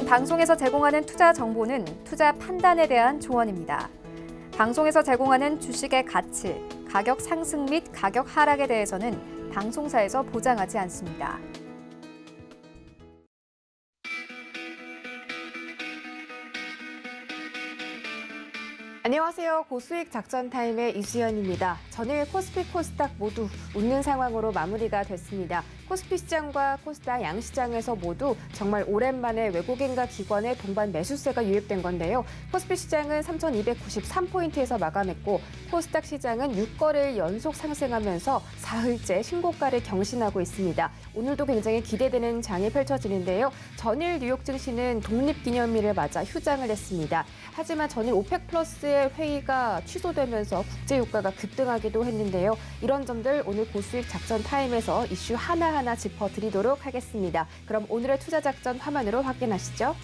방송에서 제공하는 투자 정보는 투자 판단에 대한 조언입니다. 방송에서 제공하는 주식의 가치, 가격 상승 및 가격 하락에 대해서는 방송사에서 보장하지 않습니다. 안녕하세요. 고수익 작전 타임의 이수연입니다. 전일 코스피, 코스닥 모두 웃는 상황으로 마무리가 됐습니다. 코스피 시장과 코스닥 양시장에서 모두 정말 오랜만에 외국인과 기관의 동반 매수세가 유입된 건데요. 코스피 시장은 3,293포인트에서 마감했고 코스닥 시장은 6거래일 연속 상승하면서 사흘째 신고가를 경신하고 있습니다. 오늘도 굉장히 기대되는 장이 펼쳐지는데요. 전일 뉴욕 증시는 독립기념일을 맞아 휴장을 했습니다. 하지만 전일 오펙 플러스의 회의가 취소되면서 국제유가가 급등하기도 했는데요. 이런 점들 오늘 고수익 작전 타임에서 이슈 하나하나 짚어드리도록 하겠습니다. 그럼 오늘의 투자 작전 화면으로 확인하시죠.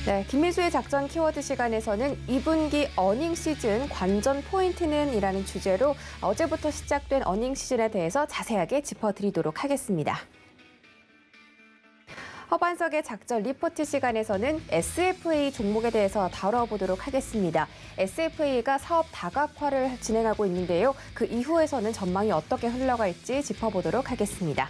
네, 김민수의 작전 키워드 시간에서는 2분기 어닝 시즌 관전 포인트는 이라는 주제로 어제부터 시작된 어닝 시즌에 대해서 자세하게 짚어드리도록 하겠습니다. 허반석의 작전 리포트 시간에서는 SFA 종목에 대해서 다뤄보도록 하겠습니다. SFA가 사업 다각화를 진행하고 있는데요. 그 이후에서는 전망이 어떻게 흘러갈지 짚어보도록 하겠습니다.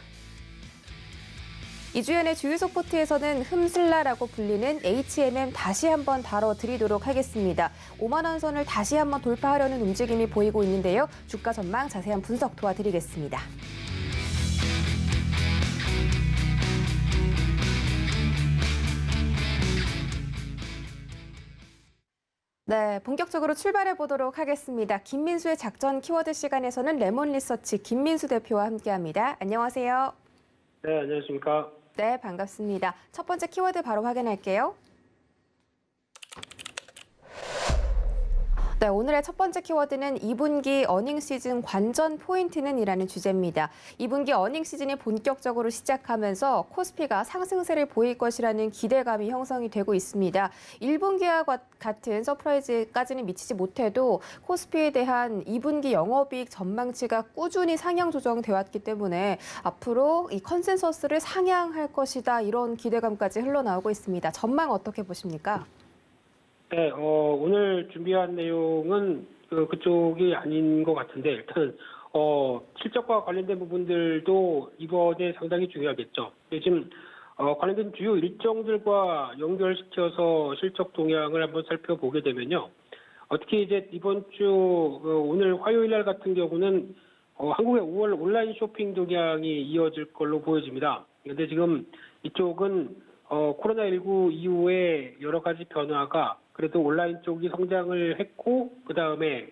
이주연의 주유소포트에서는 흠슬라라고 불리는 HMM 다시 한번 다뤄드리도록 하겠습니다. 5만 원 선을 다시 한번 돌파하려는 움직임이 보이고 있는데요. 주가 전망 자세한 분석 도와드리겠습니다. 네, 본격적으로 출발해 보도록 하겠습니다. 김민수의 작전 키워드 시간에서는 레몬리서치 김민수 대표와 함께합니다. 안녕하세요. 네, 안녕하십니까. 네, 반갑습니다. 첫 번째 키워드 바로 확인할게요. 네, 오늘의 첫 번째 키워드는 2분기 어닝 시즌 관전 포인트는 이라는 주제입니다. 2분기 어닝 시즌이 본격적으로 시작하면서 코스피가 상승세를 보일 것이라는 기대감이 형성이 되고 있습니다. 1분기와 같은 서프라이즈까지는 미치지 못해도 코스피에 대한 2분기 영업이익 전망치가 꾸준히 상향 조정되어 왔기 때문에 앞으로 이 컨센서스를 상향할 것이다 이런 기대감까지 흘러나오고 있습니다. 전망 어떻게 보십니까? 네, 오늘 준비한 내용은 그쪽이 아닌 것 같은데 일단 실적과 관련된 부분들도 이번에 상당히 중요하겠죠. 지금 관련된 주요 일정들과 연결시켜서 실적 동향을 한번 살펴보게 되면요. 특히 이제 이번 주 오늘 화요일 날 같은 경우는 한국의 5월 온라인 쇼핑 동향이 이어질 걸로 보여집니다. 그런데 지금 이쪽은 코로나19 이후에 여러 가지 변화가 그래도 온라인 쪽이 성장을 했고 그다음에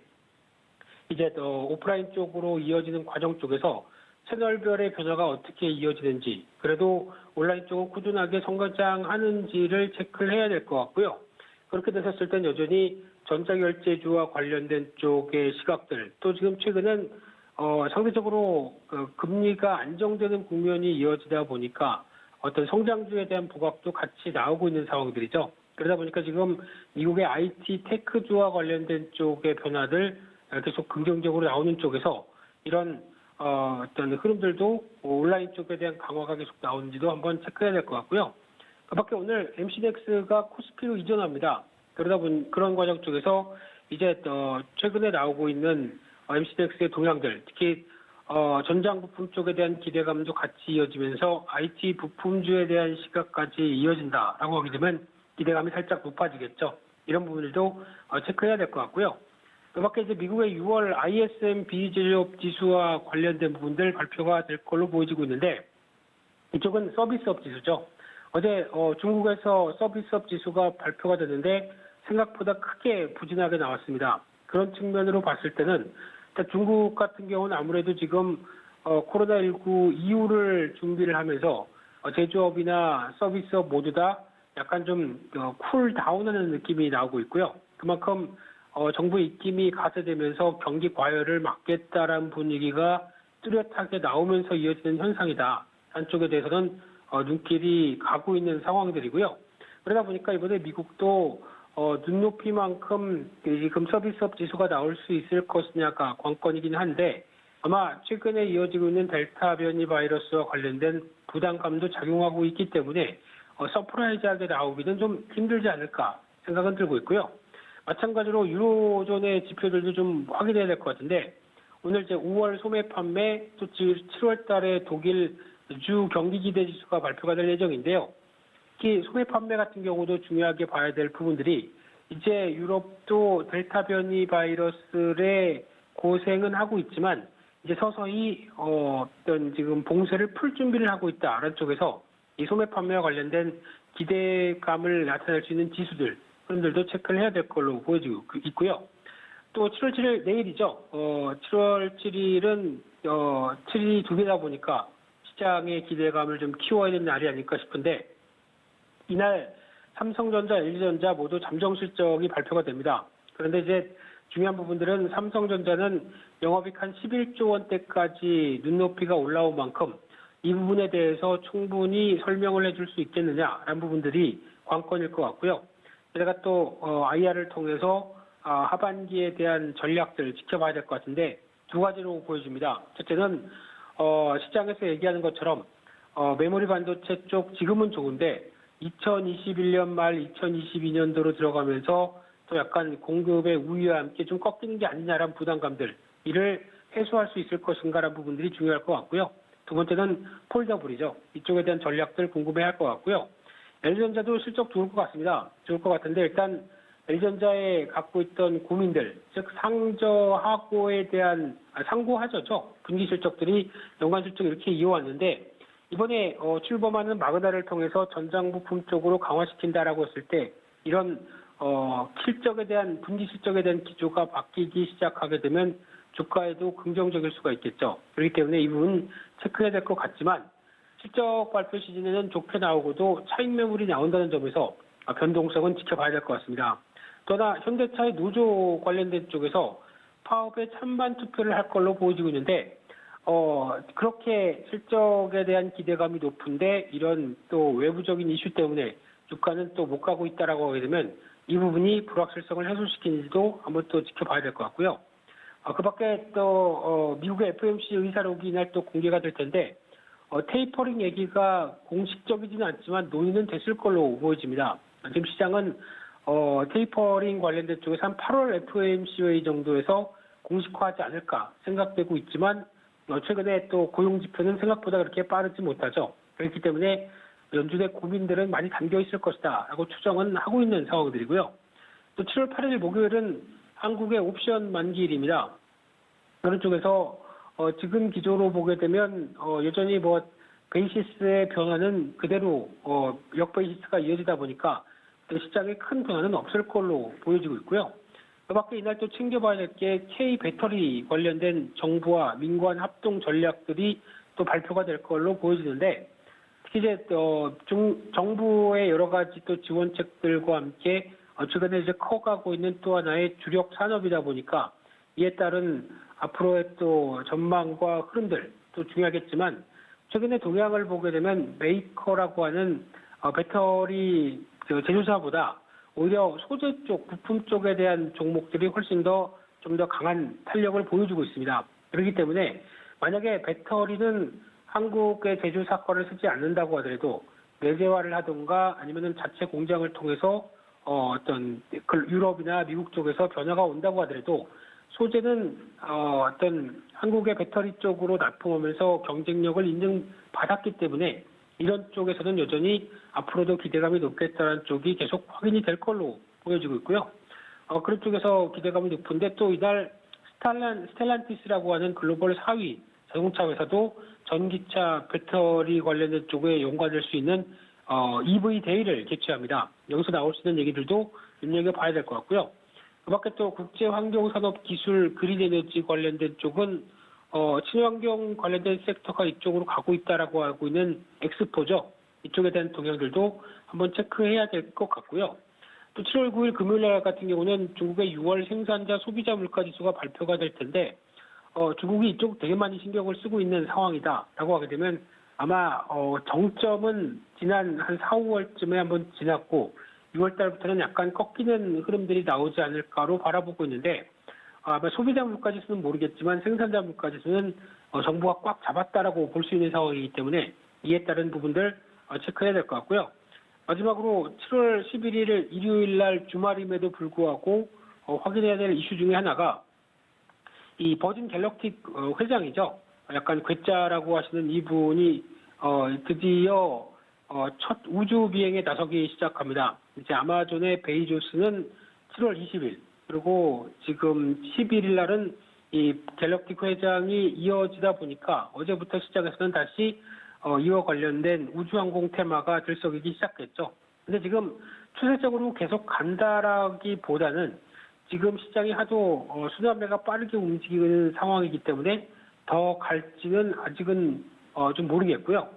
이제 오프라인 쪽으로 이어지는 과정 쪽에서 채널별의 변화가 어떻게 이어지는지 그래도 온라인 쪽은 꾸준하게 성장하는지를 체크를 해야 될 것 같고요. 그렇게 됐었을 땐 여전히 전자결제주와 관련된 쪽의 시각들 또 지금 최근엔 상대적으로 금리가 안정되는 국면이 이어지다 보니까 어떤 성장주에 대한 부각도 같이 나오고 있는 상황들이죠. 그러다 보니까 지금 미국의 IT 테크주와 관련된 쪽의 변화들 계속 긍정적으로 나오는 쪽에서 이런 어떤 흐름들도 온라인 쪽에 대한 강화가 계속 나오는지도 한번 체크해야 될 것 같고요. 그밖에 오늘 MCDX가 코스피로 이전합니다. 그런 과정 쪽에서 이제 최근에 나오고 있는 MCDX의 동향들, 특히 전장 부품 쪽에 대한 기대감도 같이 이어지면서 IT 부품주에 대한 시각까지 이어진다라고 하게 되면 기대감이 살짝 높아지겠죠. 이런 부분들도 체크해야 될 것 같고요. 그밖에 이제 미국의 6월 ISM 비제조업 지수와 관련된 부분들 발표가 될 걸로 보여지고 있는데 이쪽은 서비스업 지수죠. 어제 중국에서 서비스업 지수가 발표가 됐는데 생각보다 크게 부진하게 나왔습니다. 그런 측면으로 봤을 때는 중국 같은 경우는 아무래도 지금 코로나19 이후를 준비를 하면서 제조업이나 서비스업 모두 다 약간 좀 쿨다운하는 느낌이 나오고 있고요. 그만큼 정부 입김이 가세되면서 경기 과열을 막겠다라는 분위기가 뚜렷하게 나오면서 이어지는 현상이다. 한쪽에 대해서는 눈길이 가고 있는 상황들이고요. 그러다 보니까 이번에 미국도 눈높이만큼 지금 서비스업 지수가 나올 수 있을 것이냐가 관건이긴 한데 아마 최근에 이어지고 있는 델타 변이 바이러스와 관련된 부담감도 작용하고 있기 때문에 서프라이즈하게 나오기는 좀 힘들지 않을까 생각은 들고 있고요. 마찬가지로 유로존의 지표들도 좀 확인해야 될 것 같은데 오늘 이제 5월 소매 판매 또 7월 달에 독일 주 경기 기대 지수가 발표가 될 예정인데요. 특히 소매 판매 같은 경우도 중요하게 봐야 될 부분들이 이제 유럽도 델타 변이 바이러스의 고생은 하고 있지만 이제 서서히 어떤 지금 봉쇄를 풀 준비를 하고 있다라는 쪽에서 이 소매 판매와 관련된 기대감을 나타낼 수 있는 지수들 그런들도 체크를 해야 될 걸로 보여지고 있고요. 또 7월 7일 내일이죠. 7월 7일은 7일이 두 개다 보니까 시장의 기대감을 좀 키워야 되는 날이 아닐까 싶은데 이날 삼성전자, LG전자 모두 잠정 실적이 발표가 됩니다. 그런데 이제 중요한 부분들은 삼성전자는 영업이익 한 11조 원대까지 눈높이가 올라온 만큼 이 부분에 대해서 충분히 설명을 해줄 수 있겠느냐라는 부분들이 관건일 것 같고요. 게다가 또 IR을 통해서 하반기에 대한 전략들 지켜봐야 될 것 같은데 두 가지로 보여집니다. 첫째는 시장에서 얘기하는 것처럼 메모리 반도체 쪽 지금은 좋은데 2021년 말 2022년도로 들어가면서 또 약간 공급의 우위와 함께 좀 꺾이는 게 아니냐라는 부담감들 이를 해소할 수 있을 것인가라는 부분들이 중요할 것 같고요. 두 번째는 폴더블이죠. 이쪽에 대한 전략들 궁금해할 것 같고요. LG전자도 실적 좋을 것 같습니다. 좋을 것 같은데 일단 LG전자에 갖고 있던 고민들, 즉 상저하고에 대한 상고하저죠. 분기 실적들이 연간 실적이 이렇게 이어왔는데 이번에 출범하는 마그나를 통해서 전장 부품 쪽으로 강화시킨다라고 했을 때 이런 실적에 대한 분기 실적에 대한 기조가 바뀌기 시작하게 되면 주가에도 긍정적일 수가 있겠죠. 그렇기 때문에 이 부분 체크해야 될 것 같지만 실적 발표 시즌에는 좋게 나오고도 차익 매물이 나온다는 점에서 변동성은 지켜봐야 될 것 같습니다. 또 하나 현대차의 노조 관련된 쪽에서 파업에 찬반 투표를 할 걸로 보여지고 있는데 그렇게 실적에 대한 기대감이 높은데 이런 또 외부적인 이슈 때문에 주가는 또 못 가고 있다라고 하게 되면 이 부분이 불확실성을 해소시키는지도 한번 또 지켜봐야 될 것 같고요. 그 밖에 또 미국의 FOMC 의사록이 이날 또 공개가 될 텐데 테이퍼링 얘기가 공식적이지는 않지만 논의는 됐을 걸로 보여집니다. 지금 시장은 테이퍼링 관련된 쪽에서 한 8월 FOMC 회의 정도에서 공식화하지 않을까 생각되고 있지만 최근에 또 고용 지표는 생각보다 그렇게 빠르지 못하죠. 그렇기 때문에 연준의 고민들은 많이 담겨 있을 것이다 라고 추정은 하고 있는 상황들이고요. 또 7월 8일 목요일은 한국의 옵션 만기일입니다. 그런 쪽에서 지금 기조로 보게 되면 여전히 뭐 베이시스의 변화는 그대로 역베이시스가 이어지다 보니까 시장에 큰 변화는 없을 걸로 보여지고 있고요. 그 밖에 이날 또 챙겨봐야 될 게 K 배터리 관련된 정부와 민관 합동 전략들이 또 발표가 될 걸로 보여지는데 특히 이제 정부의 여러 가지 또 지원책들과 함께 최근에 이제 커가고 있는 또 하나의 주력 산업이다 보니까 이에 따른 앞으로의 또 전망과 흐름들 또 중요하겠지만 최근에 동향을 보게 되면 메이커라고 하는 배터리 제조사보다 오히려 소재 쪽, 부품 쪽에 대한 종목들이 훨씬 좀 더 강한 탄력을 보여주고 있습니다. 그렇기 때문에 만약에 배터리는 한국의 제조 사건을 쓰지 않는다고 하더라도 내재화를 하든가 아니면은 자체 공장을 통해서 어떤 유럽이나 미국 쪽에서 변화가 온다고 하더라도 소재는 어떤 한국의 배터리 쪽으로 납품하면서 경쟁력을 인증받았기 때문에 이런 쪽에서는 여전히 앞으로도 기대감이 높겠다는 쪽이 계속 확인이 될 걸로 보여지고 있고요. 그런 쪽에서 기대감이 높은데 또 이날 스텔란티스라고 하는 글로벌 4위 자동차 회사도 전기차 배터리 관련된 쪽에 연관될 수 있는 EV 데이를 개최합니다. 여기서 나올 수 있는 얘기들도 눈여겨봐야 될 것 같고요. 그 밖에 또 국제환경산업기술 그린에너지 관련된 쪽은 친환경 관련된 섹터가 이쪽으로 가고 있다라고 하고 있는 엑스포죠. 이쪽에 대한 동향들도 한번 체크해야 될 것 같고요. 또 7월 9일 금요일 날 같은 경우는 중국의 6월 생산자 소비자 물가지수가 발표가 될 텐데 중국이 이쪽 되게 많이 신경을 쓰고 있는 상황이다라고 하게 되면 아마 정점은 지난 한 4, 5월쯤에 한번 지났고 6월 달부터는 약간 꺾이는 흐름들이 나오지 않을까로 바라보고 있는데 아마 소비자 물가지수는 모르겠지만 생산자 물가지수는 정부가 꽉 잡았다라고 볼 수 있는 상황이기 때문에 이에 따른 부분들 체크해야 될 것 같고요. 마지막으로 7월 11일 일요일 날 주말임에도 불구하고 확인해야 될 이슈 중에 하나가 이 버진 갤럭틱 회장이죠. 약간 괴짜라고 하시는 이분이 드디어 첫 우주 비행에 나서기 시작합니다. 이제 아마존의 베이조스는 7월 20일 그리고 지금 11일 날은 이 갤럭틱 회장이 이어지다 보니까 어제부터 시작해서는 다시 이와 관련된 우주항공 테마가 들썩이기 시작했죠. 근데 지금 추세적으로 계속 간다라기보다는 지금 시장이 하도 순환매가 빠르게 움직이는 상황이기 때문에 더 갈지는 아직은 좀 모르겠고요.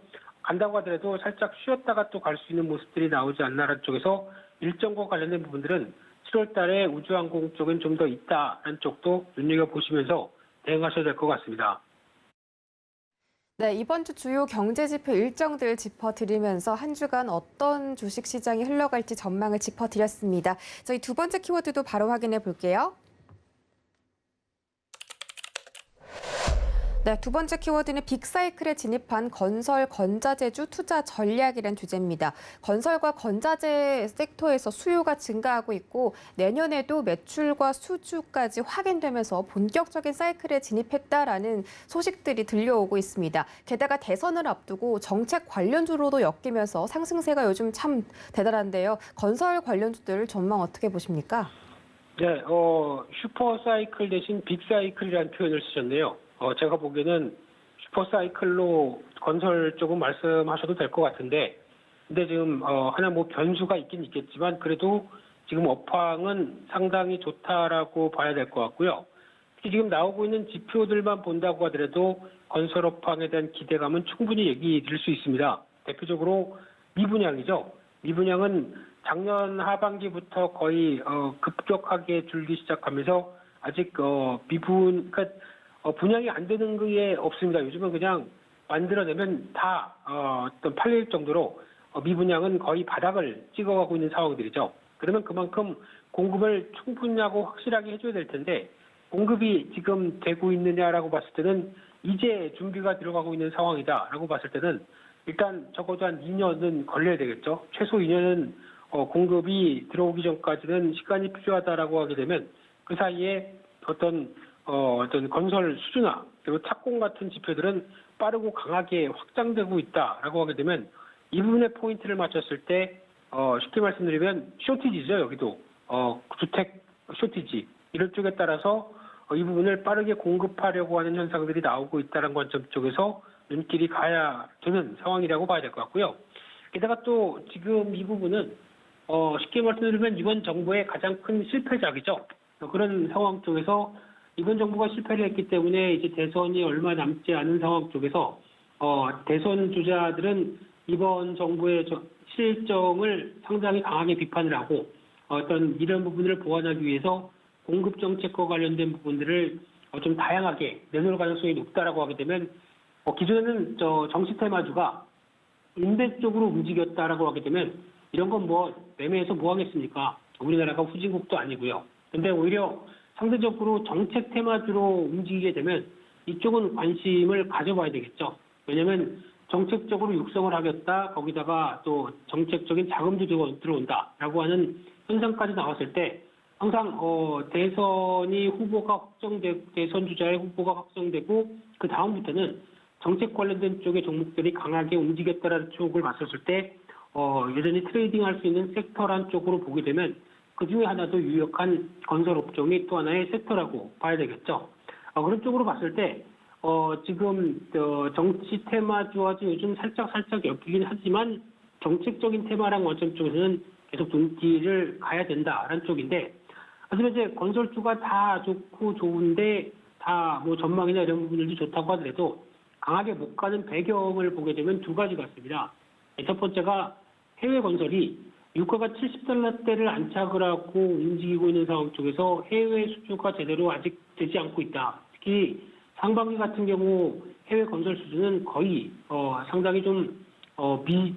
간다고 하더라도 살짝 쉬었다가 또 갈 수 있는 모습들이 나오지 않나라는 쪽에서 일정과 관련된 부분들은 7월 달에 우주항공 쪽은 좀 더 있다라는 쪽도 눈여겨보시면서 대응하셔야 될 것 같습니다. 네, 이번 주 주요 경제 지표 일정들 짚어드리면서 한 주간 어떤 주식 시장이 흘러갈지 전망을 짚어드렸습니다. 저희 두 번째 키워드도 바로 확인해 볼게요. 네, 두 번째 키워드는 빅사이클에 진입한 건설 건자재주 투자 전략이란 주제입니다. 건설과 건자재 섹터에서 수요가 증가하고 있고 내년에도 매출과 수주까지 확인되면서 본격적인 사이클에 진입했다라는 소식들이 들려오고 있습니다. 게다가 대선을 앞두고 정책 관련주로도 엮이면서 상승세가 요즘 참 대단한데요. 건설 관련주들 전망 어떻게 보십니까? 네, 슈퍼사이클 대신 빅사이클이라는 표현을 쓰셨네요. 제가 보기에는 슈퍼사이클로 건설 쪽은 말씀하셔도 될 것 같은데, 근데 지금 하나 뭐 변수가 있긴 있겠지만 그래도 지금 업황은 상당히 좋다라고 봐야 될 것 같고요. 특히 지금 나오고 있는 지표들만 본다고 하더라도 건설 업황에 대한 기대감은 충분히 얘기 드릴 수 있습니다. 대표적으로 미분양이죠. 미분양은 작년 하반기부터 거의 급격하게 줄기 시작하면서 아직 그러니까 분양이 안 되는 게 없습니다. 요즘은 그냥 만들어내면 다 어떤 팔릴 정도로 미분양은 거의 바닥을 찍어가고 있는 상황들이죠. 그러면 그만큼 공급을 충분하고 확실하게 해줘야 될 텐데 공급이 지금 되고 있느냐라고 봤을 때는 이제 준비가 들어가고 있는 상황이다라고 봤을 때는 일단 적어도 한 2년은 걸려야 되겠죠. 최소 2년은 공급이 들어오기 전까지는 시간이 필요하다라고 하게 되면 그 사이에 어떤 건설 수주나 그리고 착공 같은 지표들은 빠르고 강하게 확장되고 있다라고 하게 되면 이 부분에 포인트를 맞췄을 때 쉽게 말씀드리면 쇼티지죠. 여기도 주택 쇼티지 이런 쪽에 따라서 이 부분을 빠르게 공급하려고 하는 현상들이 나오고 있다는 관점 쪽에서 눈길이 가야 되는 상황이라고 봐야 될 것 같고요. 게다가 또 지금 이 부분은 쉽게 말씀드리면 이번 정부의 가장 큰 실패작이죠. 그런 상황 쪽에서 이번 정부가 실패를 했기 때문에 이제 대선이 얼마 남지 않은 상황 쪽에서 대선 주자들은 이번 정부의 실정을 상당히 강하게 비판을 하고 어떤 이런 부분을 보완하기 위해서 공급 정책과 관련된 부분들을 좀 다양하게 내놓을 가능성이 높다라고 하게 되면 기존에는 정치 테마주가 임대 쪽으로 움직였다라고 하게 되면 이런 건 뭐 매매해서 뭐 하겠습니까? 우리나라가 후진국도 아니고요. 근데 오히려 상대적으로 정책 테마주로 움직이게 되면 이쪽은 관심을 가져봐야 되겠죠. 왜냐하면 정책적으로 육성을 하겠다, 거기다가 또 정책적인 자금도 들어온다라고 하는 현상까지 나왔을 때 항상 대선이 후보가 확정되고 대선 주자의 후보가 확정되고 그 다음부터는 정책 관련된 쪽의 종목들이 강하게 움직였다라는 쪽을 봤었을 때 여전히 트레이딩할 수 있는 섹터란 쪽으로 보게 되면 그 중에 하나도 유력한 건설 업종이 또 하나의 섹터라고 봐야 되겠죠. 그런 쪽으로 봤을 때 지금 정치 테마주와 요즘 살짝 엮이긴 하지만 정책적인 테마랑 관점 쪽에서는 계속 눈길을 가야 된다라는 쪽인데 하지만 이제 건설주가 다 좋고 좋은데 다 뭐 전망이나 이런 부분들도 좋다고 하더라도 강하게 못 가는 배경을 보게 되면 두 가지가 있습니다. 첫 번째가 해외 건설이 유가가 70달러대를 안착을 하고 움직이고 있는 상황 쪽에서 해외 수주가 제대로 아직 되지 않고 있다. 특히 상반기 같은 경우 해외 건설 수주는 거의 상당히 좀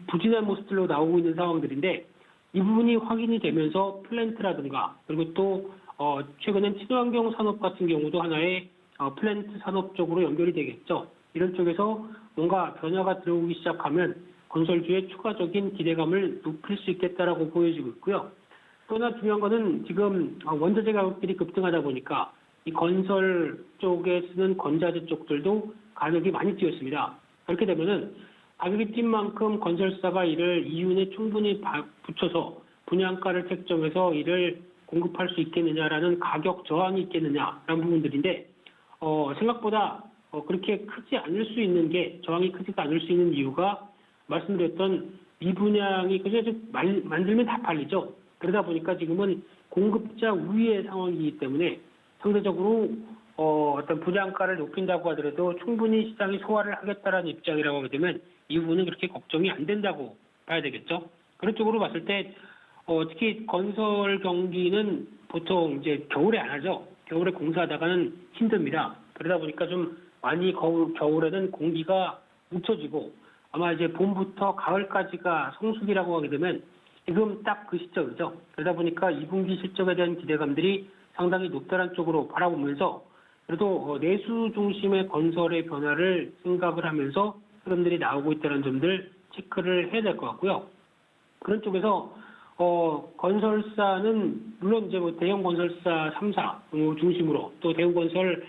부진한 모습들로 나오고 있는 상황들인데 이 부분이 확인이 되면서 플랜트라든가 그리고 또 최근엔 친환경 산업 같은 경우도 하나의 플랜트 산업 쪽으로 연결이 되겠죠. 이런 쪽에서 뭔가 변화가 들어오기 시작하면 건설주의 추가적인 기대감을 높일 수 있겠다라고 보여지고 있고요. 또 하나 중요한 거는 지금 원자재 가격들이 급등하다 보니까 이 건설 쪽에 쓰는 건자재 쪽들도 가격이 많이 뛰었습니다. 그렇게 되면은 가격이 뛴 만큼 건설사가 이를 이윤에 충분히 붙여서 분양가를 책정해서 이를 공급할 수 있겠느냐라는 가격 저항이 있겠느냐라는 부분들인데 생각보다 그렇게 크지 않을 수 있는 게 저항이 크지가 않을 수 있는 이유가 말씀드렸던 미분양이 그저 만들면 다 팔리죠. 그러다 보니까 지금은 공급자 우위의 상황이기 때문에 상대적으로 어떤 분양가를 높인다고 하더라도 충분히 시장이 소화를 하겠다라는 입장이라고 하게 되면 이 부분은 그렇게 걱정이 안 된다고 봐야 되겠죠. 그런 쪽으로 봤을 때 특히 건설 경기는 보통 이제 겨울에 안 하죠. 겨울에 공사하다가는 힘듭니다. 그러다 보니까 좀 많이 겨울에는 공기가 묻혀지고 아마 이제 봄부터 가을까지가 성수기라고 하게 되면 지금 딱 그 시점이죠. 그러다 보니까 2분기 실적에 대한 기대감들이 상당히 높다는 쪽으로 바라보면서 그래도 내수 중심의 건설의 변화를 생각을 하면서 흐름들이 나오고 있다는 점들 체크를 해야 될 것 같고요. 그런 쪽에서 건설사는 물론 이제 뭐 대형 건설사 3사 중심으로 또 대우건설은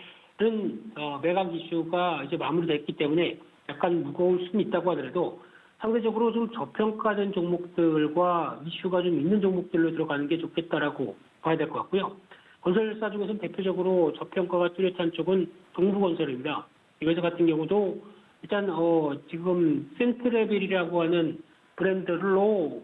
매각 이슈가 이제 마무리됐기 때문에 약간 무거울 수는 있다고 하더라도 상대적으로 좀 저평가된 종목들과 이슈가 좀 있는 종목들로 들어가는 게 좋겠다라고 봐야 될 것 같고요. 건설사 중에서는 대표적으로 저평가가 뚜렷한 쪽은 동부건설입니다. 이 회사 같은 경우도 일단 지금 센트레빌이라고 하는 브랜드로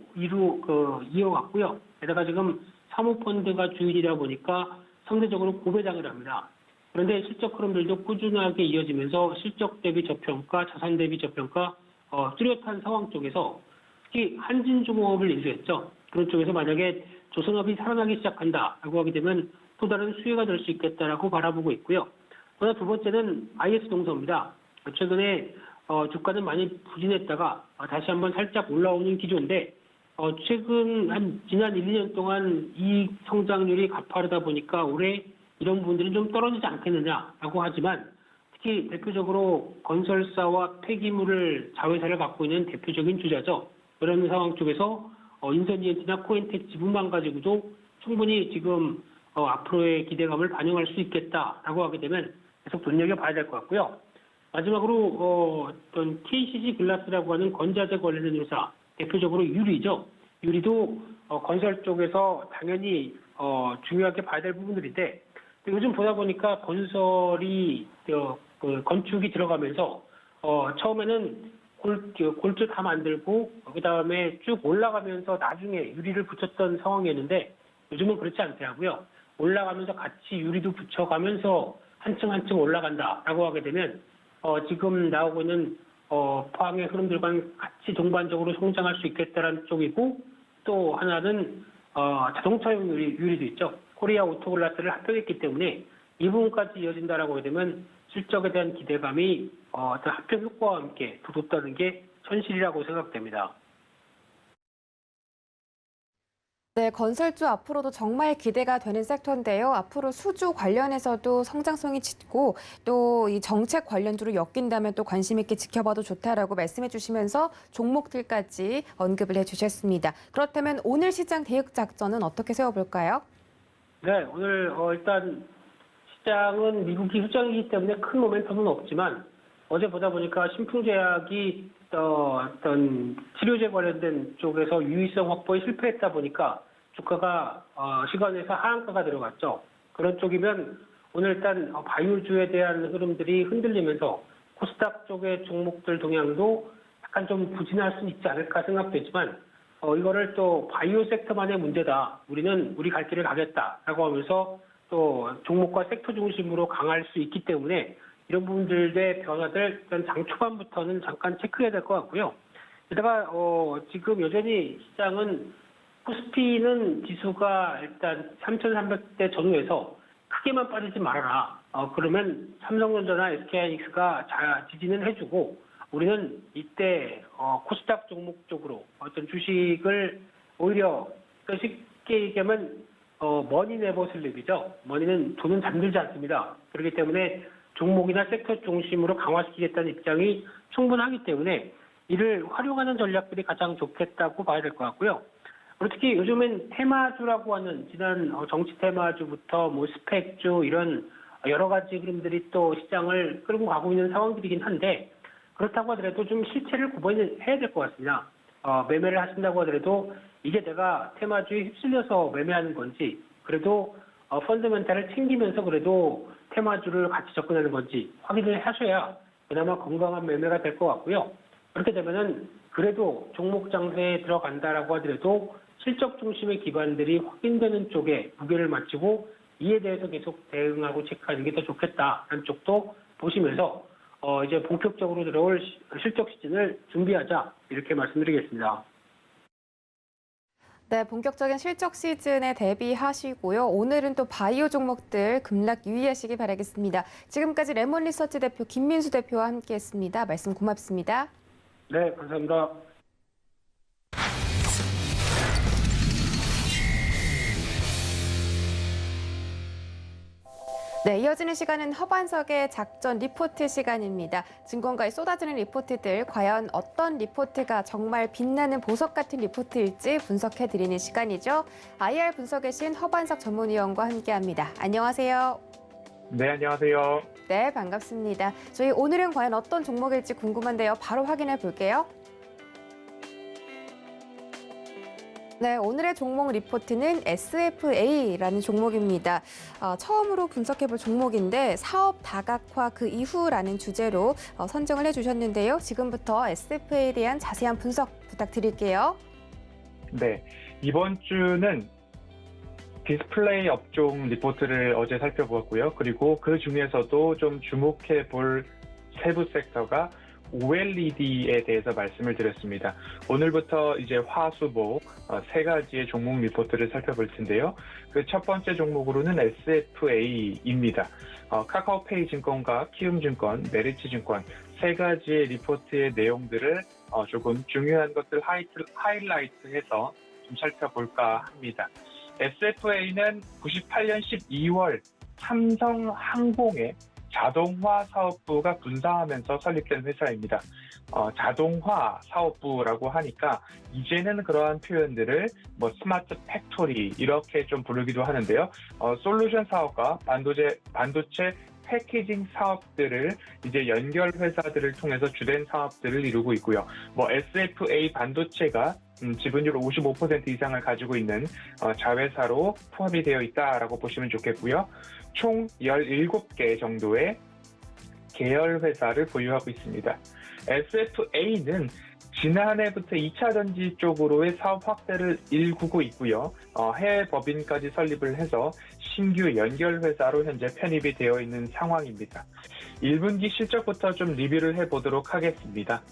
이어갔고요. 게다가 지금 사모펀드가 주인이다 보니까 상대적으로 고배당을 합니다. 그런데 실적 흐름들도 꾸준하게 이어지면서 실적 대비 저평가, 자산 대비 저평가 뚜렷한 상황 쪽에서 특히 한진중공업을 인수했죠. 그런 쪽에서 만약에 조선업이 살아나기 시작한다라고 하게 되면 또 다른 수혜가 될 수 있겠다라고 바라보고 있고요. 그러나 두 번째는 IS동서입니다. 최근에 주가는 많이 부진했다가 다시 한번 살짝 올라오는 기조인데 최근 지난 1, 2년 동안 이익 성장률이 가파르다 보니까 올해 이런 부분들이 좀 떨어지지 않겠느냐라고 하지만 특히 대표적으로 건설사와 폐기물을 자회사를 갖고 있는 대표적인 주자죠. 그런 상황 쪽에서 인선이엔티나 코엔텍 지분만 가지고도 충분히 지금 앞으로의 기대감을 반영할 수 있겠다라고 하게 되면 계속 눈여겨봐야 될 것 같고요. 마지막으로 어떤 KCG 글라스라고 하는 건자재 관련된 회사, 대표적으로 유리죠. 유리도 건설 쪽에서 당연히 중요하게 봐야 될 부분들인데 요즘 보다 보니까 건설이 건축이 들어가면서 처음에는 골조 다 만들고 그다음에 쭉 올라가면서 나중에 유리를 붙였던 상황이었는데 요즘은 그렇지 않더라고요. 올라가면서 같이 유리도 붙여가면서 한층 한층 올라간다라고 하게 되면 지금 나오고 있는 포항의 흐름들과 같이 동반적으로 성장할 수 있겠다라는 쪽이고 또 하나는 자동차용 유리도 있죠. 코리아 오토글라스를 합병했기 때문에 이 부분까지 이어진다라고 하게 되면 실적에 대한 기대감이 어떤 합병 효과와 함께 더 높다는 게 현실이라고 생각됩니다. 네, 건설주 앞으로도 정말 기대가 되는 섹터인데요. 앞으로 수주 관련해서도 성장성이 짙고 또 이 정책 관련주로 엮인다면 또 관심 있게 지켜봐도 좋다라고 말씀해 주시면서 종목들까지 언급을 해주셨습니다. 그렇다면 오늘 시장 대응 작전은 어떻게 세워볼까요? 네, 오늘 일단 시장은 미국이 휴장이기 때문에 큰 모멘텀은 없지만 어제 보다 보니까 신풍제약이 어떤 치료제 관련된 쪽에서 유의성 확보에 실패했다 보니까 주가가 시간에서 하한가가 들어갔죠. 그런 쪽이면 오늘 일단 바이오주에 대한 흐름들이 흔들리면서 코스닥 쪽의 종목들 동향도 약간 좀 부진할 수 있지 않을까 생각되지만 이거를 또 바이오 섹터만의 문제다. 우리는 우리 갈 길을 가겠다라고 하면서 또 종목과 섹터 중심으로 강할 수 있기 때문에 이런 부분들의 변화들 일단 장 초반부터는 잠깐 체크해야 될 것 같고요. 게다가 지금 여전히 시장은 코스피는 지수가 일단 3,300대 전후에서 크게만 빠지지 말아라. 그러면 삼성전자나 SK하이닉스가 지지는 해주고 우리는 이때 코스닥 종목 쪽으로 어떤 주식을 오히려 쉽게 얘기하면 머니 네버 슬립이죠. 머니는 돈은 잠들지 않습니다. 그렇기 때문에 종목이나 섹터 중심으로 강화시키겠다는 입장이 충분하기 때문에 이를 활용하는 전략들이 가장 좋겠다고 봐야 될 것 같고요. 그리고 특히 요즘엔 테마주라고 하는 지난 정치 테마주부터 뭐 스펙주 이런 여러 가지 흐름들이 또 시장을 끌고 가고 있는 상황들이긴 한데 그렇다고 하더라도 좀 실체를 구분해야 될 것 같습니다. 매매를 하신다고 하더라도 이게 내가 테마주에 휩쓸려서 매매하는 건지 그래도 펀더멘탈을 챙기면서 그래도 테마주를 같이 접근하는 건지 확인을 하셔야 그나마 건강한 매매가 될 것 같고요. 그렇게 되면은 그래도 종목 장세에 들어간다라고 하더라도 실적 중심의 기반들이 확인되는 쪽에 무게를 맞추고 이에 대해서 계속 대응하고 체크하는 게 더 좋겠다라는 쪽도 보시면서 이제 본격적으로 들어올 실적 시즌을 준비하자 이렇게 말씀드리겠습니다. 네, 본격적인 실적 시즌에 대비하시고요. 오늘은 또 바이오 종목들 급락 유의하시기 바라겠습니다. 지금까지 레몬 리서치 대표 김민수 대표와 함께했습니다. 말씀 고맙습니다. 네, 감사합니다. 네, 이어지는 시간은 허반석의 작전 리포트 시간입니다. 증권가에 쏟아지는 리포트들, 과연 어떤 리포트가 정말 빛나는 보석 같은 리포트일지 분석해드리는 시간이죠. IR 분석의 신 허반석 전문위원과 함께합니다. 안녕하세요. 네, 안녕하세요. 네, 반갑습니다. 저희 오늘은 과연 어떤 종목일지 궁금한데요. 바로 확인해 볼게요. 네, 오늘의 종목 리포트는 SFA라는 종목입니다. 처음으로 분석해볼 종목인데 사업 다각화 그 이후라는 주제로 선정을 해주셨는데요. 지금부터 SFA에 대한 자세한 분석 부탁드릴게요. 네, 이번 주는 디스플레이 업종 리포트를 어제 살펴보았고요. 그리고 그 중에서도 좀 주목해 볼 세부 섹터가 OLED에 대해서 말씀을 드렸습니다. 오늘부터 이제 화수목 세 가지의 종목 리포트를 살펴볼 텐데요. 그 첫 번째 종목으로는 SFA입니다. 카카오페이 증권과 키움증권, 메리츠증권 세 가지의 리포트의 내용들을 조금 중요한 것들 하이라이트해서 좀 살펴볼까 합니다. SFA는 98년 12월 삼성항공의 자동화 사업부가 분사하면서 설립된 회사입니다. 자동화 사업부라고 하니까 이제는 그러한 표현들을 뭐 스마트 팩토리 이렇게 좀 부르기도 하는데요. 솔루션 사업과 반도체 패키징 사업들을 이제 연결 회사들을 통해서 주된 사업들을 이루고 있고요. 뭐 SFA 반도체가 지분율 55% 이상을 가지고 있는 자회사로 포함이 되어 있다라고 보시면 좋겠고요. 총 17개 정도의 계열 회사를 보유하고 있습니다. SFA는 지난해부터 2차 전지 쪽으로의 사업 확대를 일구고 있고요. 해외 법인까지 설립을 해서 신규 연결 회사로 현재 편입이 되어 있는 상황입니다. 1분기 실적부터 좀 리뷰를 해보도록 하겠습니다.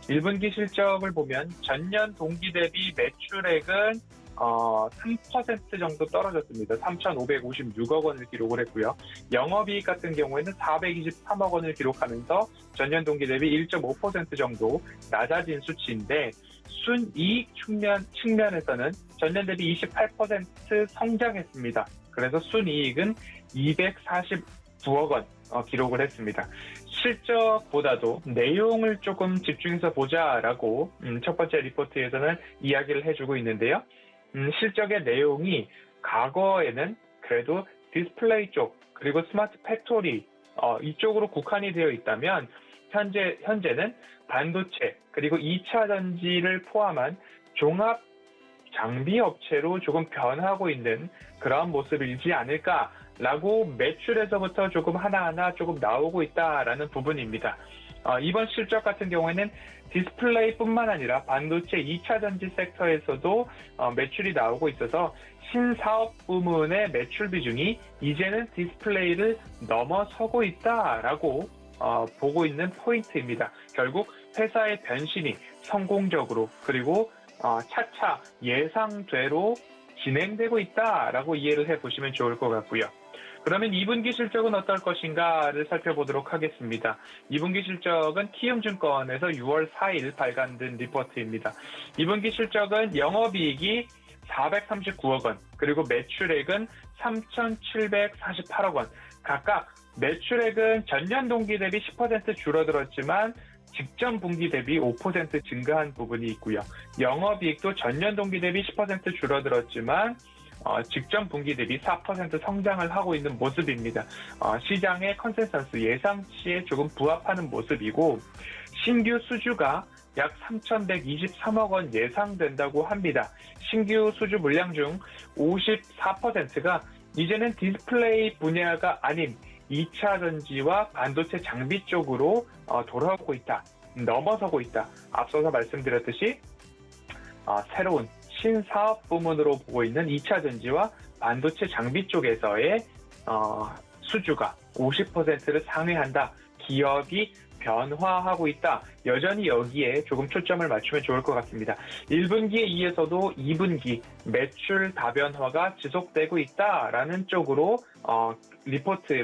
1분기 실적을 보면 전년 동기 대비 매출액은 3% 정도 떨어졌습니다. 3,556억 원을 기록을 했고요. 영업이익 같은 경우에는 423억 원을 기록하면서 전년 동기 대비 1.5% 정도 낮아진 수치인데 순이익 측면에서는 전년 대비 28% 성장했습니다. 그래서 순이익은 249억 원 기록을 했습니다. 실적보다도 내용을 조금 집중해서 보자라고 첫 번째 리포트에서는 이야기를 해주고 있는데요. 실적의 내용이 과거에는 그래도 디스플레이 쪽 그리고 스마트 팩토리 이쪽으로 국한이 되어 있다면 현재는 반도체 그리고 2차 전지를 포함한 종합 장비 업체로 조금 변하고 있는 그런 모습이지 않을까라고 매출에서부터 조금 하나하나 조금 나오고 있다라는 부분입니다. 이번 실적 같은 경우에는 디스플레이뿐만 아니라 반도체 2차 전지 섹터에서도 매출이 나오고 있어서 신사업 부문의 매출 비중이 이제는 디스플레이를 넘어서고 있다라고 보고 있는 포인트입니다. 결국 회사의 변신이 성공적으로 그리고 차차 예상대로 진행되고 있다라고 이해를 해보시면 좋을 것 같고요. 그러면 2분기 실적은 어떨 것인가를 살펴보도록 하겠습니다. 2분기 실적은 키움증권에서 6월 4일 발간된 리포트입니다. 2분기 실적은 영업이익이 439억 원, 그리고 매출액은 3,748억 원. 각각 매출액은 전년 동기 대비 10% 줄어들었지만 직전 분기 대비 5% 증가한 부분이 있고요. 영업이익도 전년 동기 대비 10% 줄어들었지만 직전 분기 대비 4% 성장을 하고 있는 모습입니다. 시장의 컨센서스 예상치에 조금 부합하는 모습이고 신규 수주가 약 3,123억 원 예상된다고 합니다. 신규 수주 물량 중 54%가 이제는 디스플레이 분야가 아닌 2차 전지와 반도체 장비 쪽으로 돌아오고 있다, 넘어서고 있다. 앞서서 말씀드렸듯이 새로운 신사업 부문으로 보고 있는 2차 전지와 반도체 장비 쪽에서의 수주가 50%를 상회한다. 기업이 변화하고 있다. 여전히 여기에 조금 초점을 맞추면 좋을 것 같습니다. 1분기에 이어서도 2분기 매출 다변화가 지속되고 있다라는 쪽으로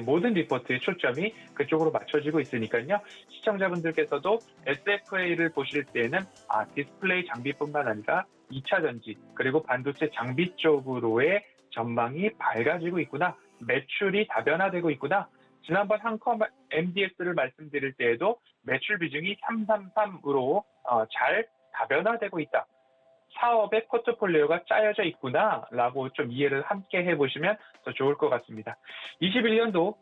모든 리포트의 초점이 그쪽으로 맞춰지고 있으니까요. 시청자분들께서도 SFA를 보실 때에는 디스플레이 장비뿐만 아니라 2차 전지 그리고 반도체 장비 쪽으로의 전망이 밝아지고 있구나. 매출이 다변화되고 있구나. 지난번 한컴 MDS를 말씀드릴 때에도 매출 비중이 333으로 잘 다변화되고 있다. 사업의 포트폴리오가 짜여져 있구나라고 좀 이해를 함께 해보시면 더 좋을 것 같습니다. 21년도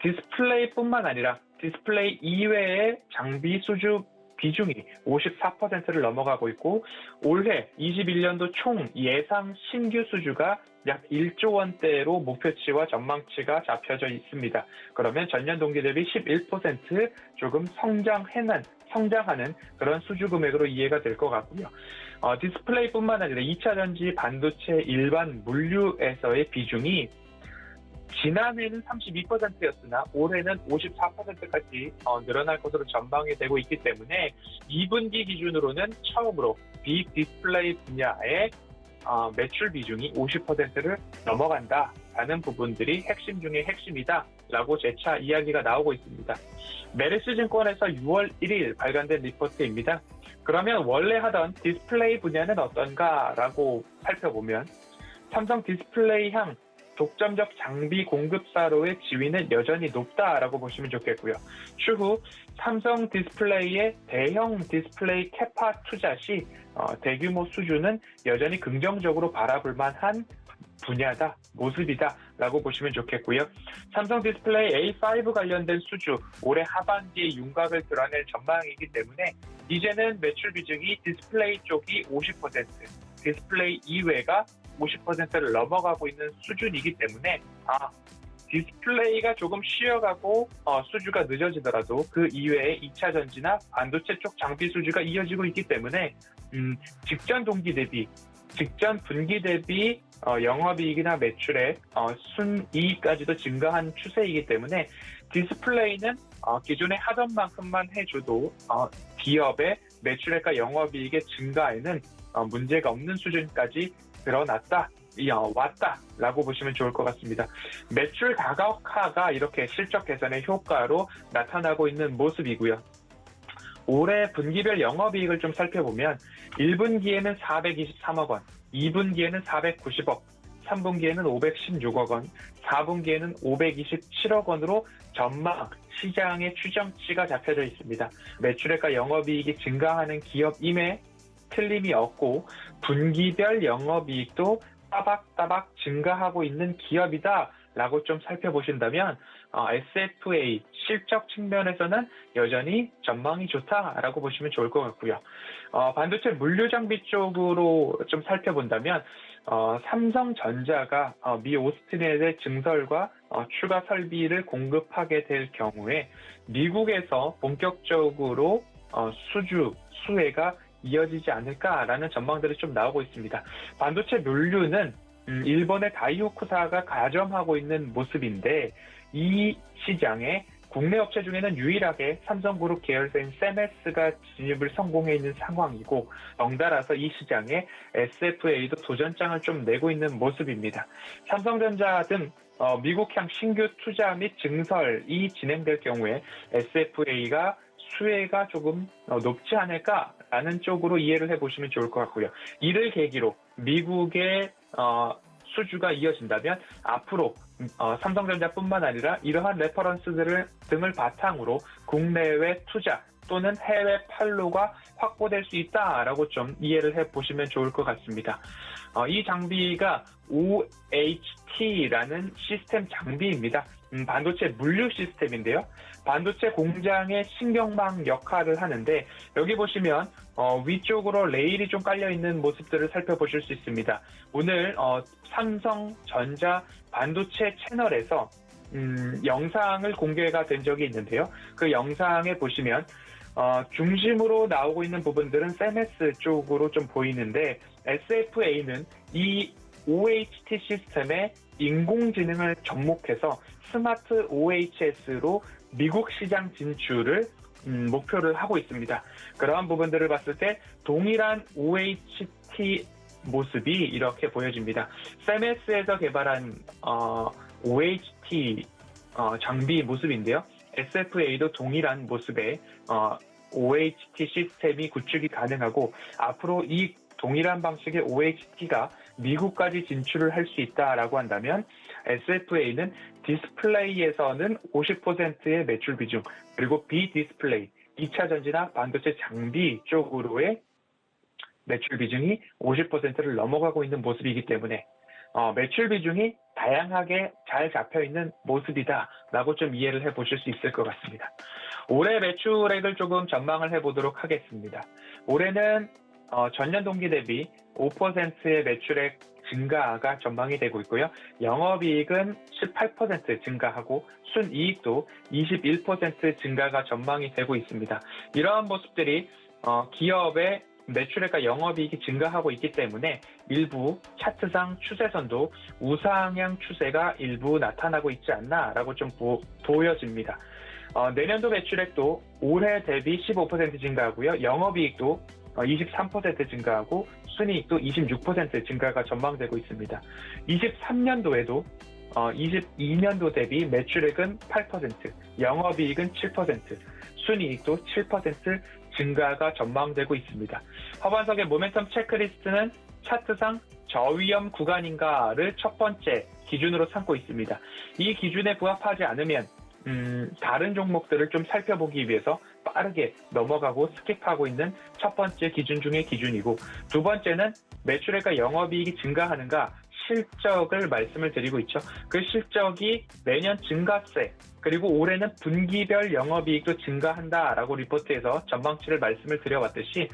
디스플레이뿐만 아니라 디스플레이 이외의 장비 수주 비중이 54%를 넘어가고 있고 올해 21년도 총 예상 신규 수주가 약 1조 원대로 목표치와 전망치가 잡혀져 있습니다. 그러면 전년 동기 대비 11% 조금 성장하는 그런 수주 금액으로 이해가 될 것 같고요. 디스플레이뿐만 아니라 2차 전지, 반도체, 일반 물류에서의 비중이 지난해는 32%였으나 올해는 54%까지 늘어날 것으로 전망이 되고 있기 때문에 2분기 기준으로는 처음으로 빅 디스플레이 분야의 매출 비중이 50%를 넘어간다라는 부분들이 핵심 중의 핵심이다라고 재차 이야기가 나오고 있습니다. 메리츠 증권에서 6월 1일 발간된 리포트입니다. 그러면 원래 하던 디스플레이 분야는 어떤가라고 살펴보면 삼성 디스플레이향 독점적 장비 공급사로의 지위는 여전히 높다라고 보시면 좋겠고요. 추후 삼성 디스플레이의 대형 디스플레이 캐파 투자 시 대규모 수주는 여전히 긍정적으로 바라볼 만한 분야다, 모습이다라고 보시면 좋겠고요. 삼성 디스플레이 A5 관련된 수주 올해 하반기에 윤곽을 드러낼 전망이기 때문에 이제는 매출 비중이 디스플레이 쪽이 50%, 디스플레이 이외가 50%를 넘어가고 있는 수준이기 때문에 디스플레이가 조금 쉬어가고 수주가 늦어지더라도 그 이외에 2차 전지나 반도체 쪽 장비 수주가 이어지고 있기 때문에 직전 분기 대비 영업이익이나 매출액, 순이익까지도 증가한 추세이기 때문에 디스플레이는 기존에 하던 만큼만 해줘도 기업의 매출액과 영업이익의 증가에는 문제가 없는 수준까지 왔다라고 보시면 좋을 것 같습니다. 매출 가격화가 이렇게 실적 개선의 효과로 나타나고 있는 모습이고요. 올해 분기별 영업이익을 좀 살펴보면 1분기에는 423억 원, 2분기에는 490억, 3분기에는 516억 원, 4분기에는 527억 원으로 전망, 시장의 추정치가 잡혀져 있습니다. 매출액과 영업이익이 증가하는 기업임에 틀림이 없고 분기별 영업이익도 따박따박 증가하고 있는 기업이다라고 좀 살펴보신다면 SFA 실적 측면에서는 여전히 전망이 좋다라고 보시면 좋을 것 같고요. 반도체 물류장비 쪽으로 좀 살펴본다면 삼성전자가 미 오스틴에 증설과 추가 설비를 공급하게 될 경우에 미국에서 본격적으로 수혜가 이어지지 않을까라는 전망들이 좀 나오고 있습니다. 반도체 물류는 일본의 다이오쿠사가 가점하고 있는 모습인데 이 시장에 국내 업체 중에는 유일하게 삼성그룹 계열사인 세메스가 진입을 성공해 있는 상황이고 덩달아서 이 시장에 SFA도 도전장을 좀 내고 있는 모습입니다. 삼성전자 등 미국향 신규 투자 및 증설이 진행될 경우에 SFA가 수혜가 조금 높지 않을까라는 쪽으로 이해를 해보시면 좋을 것 같고요. 이를 계기로 미국의 수주가 이어진다면 앞으로 삼성전자뿐만 아니라 이러한 레퍼런스들을 등을 바탕으로 국내외 투자 또는 해외 판로가 확보될 수 있다라고 좀 이해를 해보시면 좋을 것 같습니다. 이 장비가 OHT라는 시스템 장비입니다. 반도체 물류 시스템인데요. 반도체 공장의 신경망 역할을 하는데 여기 보시면 위쪽으로 레일이 좀 깔려있는 모습들을 살펴보실 수 있습니다. 오늘 삼성전자 반도체 채널에서 영상을 공개가 된 적이 있는데요. 그 영상에 보시면 중심으로 나오고 있는 부분들은 CMS 쪽으로 좀 보이는데 SFA는 이 OHT 시스템에 인공지능을 접목해서 스마트 OHS로 미국 시장 진출을 목표를 하고 있습니다. 그러한 부분들을 봤을 때 동일한 OHT 모습이 이렇게 보여집니다. CMS에서 개발한 OHT 장비 모습인데요. SFA도 동일한 모습의 OHT 시스템이 구축이 가능하고 앞으로 이 동일한 방식의 OHT가 미국까지 진출을 할 수 있다라고 한다면 SFA는 디스플레이에서는 50%의 매출 비중, 그리고 비디스플레이, 2차 전지나 반도체 장비 쪽으로의 매출 비중이 50%를 넘어가고 있는 모습이기 때문에 매출 비중이 다양하게 잘 잡혀있는 모습이다라고 좀 이해를 해보실 수 있을 것 같습니다. 올해 매출액을 조금 전망을 해보도록 하겠습니다. 올해는 전년 동기 대비 5%의 매출액 증가가 전망이 되고 있고요. 영업이익은 18% 증가하고 순이익도 21% 증가가 전망이 되고 있습니다. 이러한 모습들이 기업의 매출액과 영업이익이 증가하고 있기 때문에 일부 차트상 추세선도 우상향 추세가 일부 나타나고 있지 않나라고 좀 보여집니다. 내년도 매출액도 올해 대비 15% 증가하고요. 영업이익도 23% 증가하고 순이익도 26% 증가가 전망되고 있습니다. 23년도에도 22년도 대비 매출액은 8%, 영업이익은 7%, 순이익도 7% 증가가 전망되고 있습니다. 하반석의 모멘텀 체크리스트는 차트상 저위험 구간인가를 첫 번째 기준으로 삼고 있습니다. 이 기준에 부합하지 않으면 다른 종목들을 좀 살펴보기 위해서 빠르게 넘어가고 스킵하고 있는 첫 번째 기준 중의 기준이고, 두 번째는 매출액과 영업이익이 증가하는가 실적을 말씀을 드리고 있죠. 그 실적이 매년 증가세, 그리고 올해는 분기별 영업이익도 증가한다라고 리포트에서 전망치를 말씀을 드려왔듯이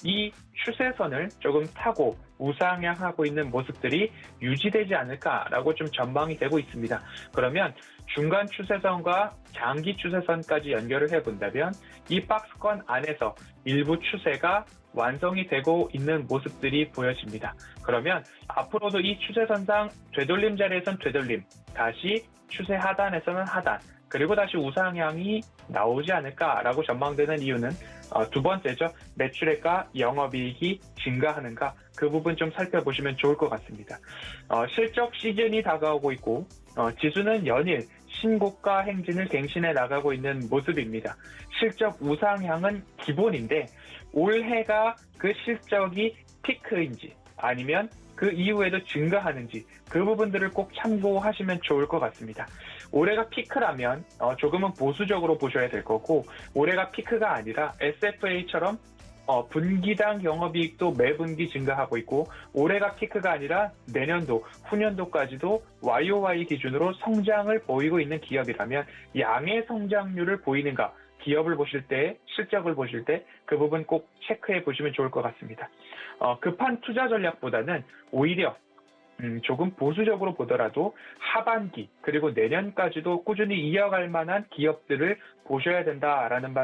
이 추세선을 조금 타고 우상향하고 있는 모습들이 유지되지 않을까라고 좀 전망이 되고 있습니다. 그러면 중간 추세선과 장기 추세선까지 연결을 해본다면 이 박스권 안에서 일부 추세가 완성이 되고 있는 모습들이 보여집니다. 그러면 앞으로도 이 추세선상 되돌림 자리에선 되돌림, 다시 추세 하단에서는 하단, 그리고 다시 우상향이 나오지 않을까라고 전망되는 이유는 두 번째죠. 매출액과 영업이익이 증가하는가, 그 부분 좀 살펴보시면 좋을 것 같습니다. 실적 시즌이 다가오고 있고 지수는 연일 신고가 행진을 갱신해 나가고 있는 모습입니다. 실적 우상향은 기본인데 올해가 그 실적이 피크인지 아니면 그 이후에도 증가하는지 그 부분들을 꼭 참고하시면 좋을 것 같습니다. 올해가 피크라면 조금은 보수적으로 보셔야 될 거고, 올해가 피크가 아니라 SFA처럼 분기당 영업이익도 매분기 증가하고 있고, 올해가 피크가 아니라 내년도, 후년도까지도 YOY 기준으로 성장을 보이고 있는 기업이라면 양의 성장률을 보이는가, 기업을 보실 때, 실적을 보실 때 그 부분 꼭 체크해 보시면 좋을 것 같습니다. 급한 투자 전략보다는 오히려 조금 보수적으로 보더라도 하반기 그리고 내년까지도 꾸준히 이어갈 만한 기업들을 보셔야 된다라는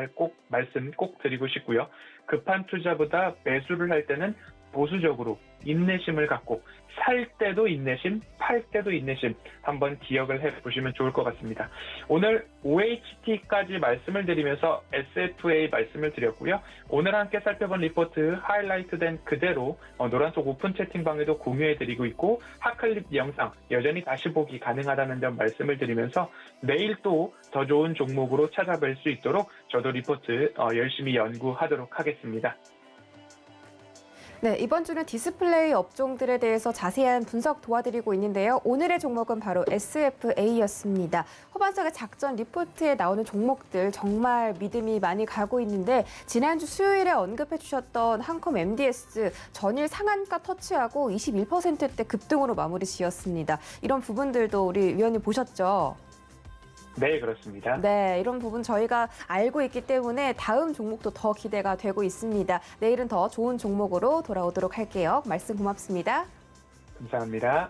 말씀 꼭 드리고 싶고요. 급한 투자보다 매수를 할 때는 보수적으로 인내심을 갖고 살 때도 인내심, 팔 때도 인내심 한번 기억을 해보시면 좋을 것 같습니다. 오늘 OHT까지 말씀을 드리면서 SFA 말씀을 드렸고요. 오늘 함께 살펴본 리포트 하이라이트된 그대로 노란속 오픈 채팅방에도 공유해드리고 있고, 핫클립 영상 여전히 다시 보기 가능하다는 점 말씀을 드리면서 내일 또 더 좋은 종목으로 찾아뵐 수 있도록 저도 리포트 열심히 연구하도록 하겠습니다. 네, 이번 주는 디스플레이 업종들에 대해서 자세한 분석 도와드리고 있는데요. 오늘의 종목은 바로 SFA였습니다. 후반석의 작전 리포트에 나오는 종목들 정말 믿음이 많이 가고 있는데 지난주 수요일에 언급해 주셨던 한컴 MDS 전일 상한가 터치하고 21%대 급등으로 마무리 지었습니다. 이런 부분들도 우리 위원님 보셨죠? 네, 그렇습니다. 네, 이런 부분 저희가 알고 있기 때문에 다음 종목도 더 기대가 되고 있습니다. 내일은 더 좋은 종목으로 돌아오도록 할게요. 말씀 고맙습니다. 감사합니다.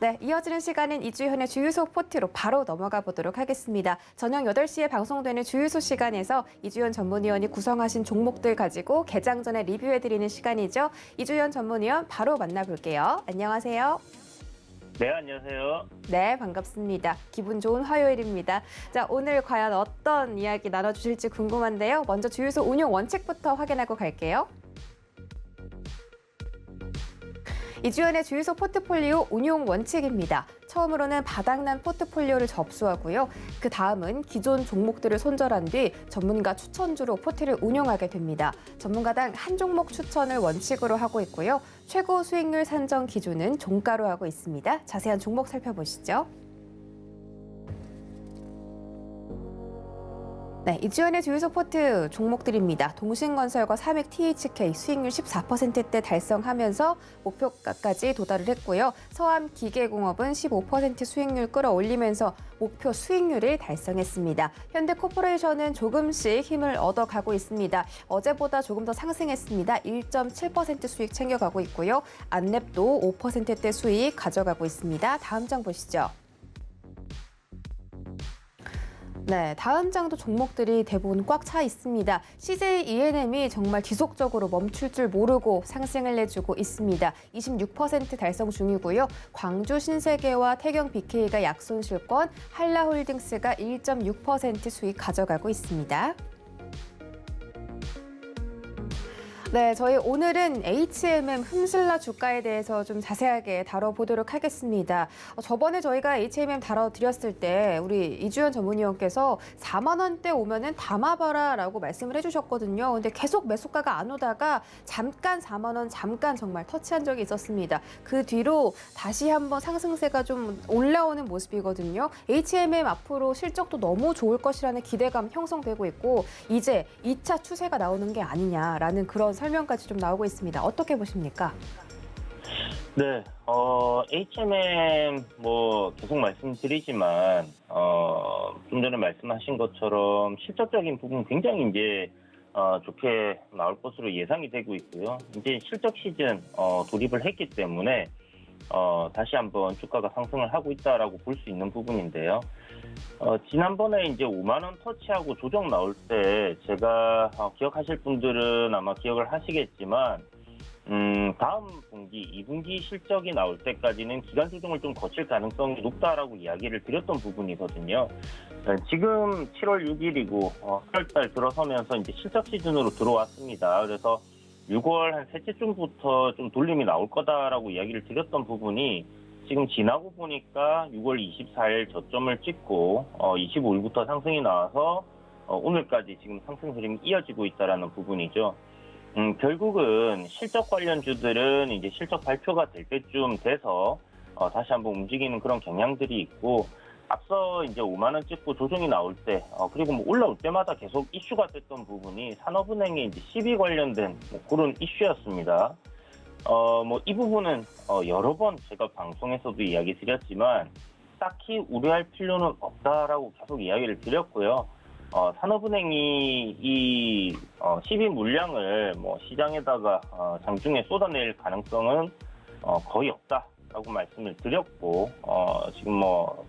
네, 이어지는 시간은 이주현의 주유소 포트로 바로 넘어가 보도록 하겠습니다. 저녁 8시에 방송되는 주유소 시간에서 이주현 전문위원이 구성하신 종목들 가지고 개장 전에 리뷰해드리는 시간이죠. 이주현 전문위원 바로 만나볼게요. 안녕하세요. 네, 안녕하세요. 네, 반갑습니다. 기분 좋은 화요일입니다. 자, 오늘 과연 어떤 이야기 나눠주실지 궁금한데요. 먼저 주유소 운용 원칙부터 확인하고 갈게요. 이주연의 주유소 포트폴리오 운용 원칙입니다. 처음으로는 바닥난 포트폴리오를 접수하고요. 그 다음은 기존 종목들을 손절한 뒤 전문가 추천주로 포트를 운용하게 됩니다. 전문가당 한 종목 추천을 원칙으로 하고 있고요. 최고 수익률 산정 기준은 종가로 하고 있습니다. 자세한 종목 살펴보시죠. 네, 이주연의 주유소 포트 종목들입니다. 동신건설과 삼익 THK 수익률 14%대 달성하면서 목표가까지 도달을 했고요. 서암기계공업은 15% 수익률 끌어올리면서 목표 수익률을 달성했습니다. 현대코퍼레이션은 조금씩 힘을 얻어가고 있습니다. 어제보다 조금 더 상승했습니다. 1.7% 수익 챙겨가고 있고요. 안랩도 5%대 수익 가져가고 있습니다. 다음 장 보시죠. 네, 다음 장도 종목들이 대부분 꽉 차 있습니다. CJ ENM이 정말 지속적으로 멈출 줄 모르고 상승을 내주고 있습니다. 26% 달성 중이고요. 광주 신세계와 태경 BK가 약손실권, 한라홀딩스가 1.6% 수익 가져가고 있습니다. 네, 저희 오늘은 HMM 흠슬라 주가에 대해서 좀 자세하게 다뤄보도록 하겠습니다. 저번에 저희가 HMM 다뤄드렸을 때 우리 이주연 전문위원께서 4만 원대 오면은 담아봐라라고 말씀을 해주셨거든요. 근데 계속 매수가가 안 오다가 잠깐 4만 원 잠깐 정말 터치한 적이 있었습니다. 그 뒤로 다시 한번 상승세가 좀 올라오는 모습이거든요. HMM 앞으로 실적도 너무 좋을 것이라는 기대감 형성되고 있고 이제 2차 추세가 나오는 게 아니냐라는 그런 설명까지 좀 나오고 있습니다. 어떻게 보십니까? 네, HMM 계속 말씀드리지만 좀 전에 말씀하신 것처럼 실적적인 부분 굉장히 이제 좋게 나올 것으로 예상이 되고 있고요. 이제 실적 시즌 돌입을 했기 때문에 다시 한번 주가가 상승을 하고 있다라고 볼 수 있는 부분인데요. 지난번에 이제 5만 원 터치하고 조정 나올 때 제가 기억하실 분들은 아마 기억을 하시겠지만 다음 분기, 2분기 실적이 나올 때까지는 기간 조정을 좀 거칠 가능성이 높다라고 이야기를 드렸던 부분이거든요. 지금 7월 6일이고 8월달 들어서면서 이제 실적 시즌으로 들어왔습니다. 그래서 6월 한 셋째 주부터 좀 돌림이 나올 거다라고 이야기를 드렸던 부분이 지금 지나고 보니까 6월 24일 저점을 찍고 25일부터 상승이 나와서 오늘까지 지금 상승 흐름이 이어지고 있다라는 부분이죠. 결국은 실적 관련주들은 이제 실적 발표가 될 때쯤 돼서 다시 한번 움직이는 그런 경향들이 있고 앞서 이제 5만 원 찍고 조정이 나올 때 그리고 올라올 때마다 계속 이슈가 됐던 부분이 산업은행의 이제 시비 관련된 그런 이슈였습니다. 이 부분은 여러 번 제가 방송에서도 이야기 드렸지만 딱히 우려할 필요는 없다라고 계속 이야기를 드렸고요. 산업은행이 이 시비 물량을 시장에다가 장중에 쏟아낼 가능성은 거의 없다라고 말씀을 드렸고 지금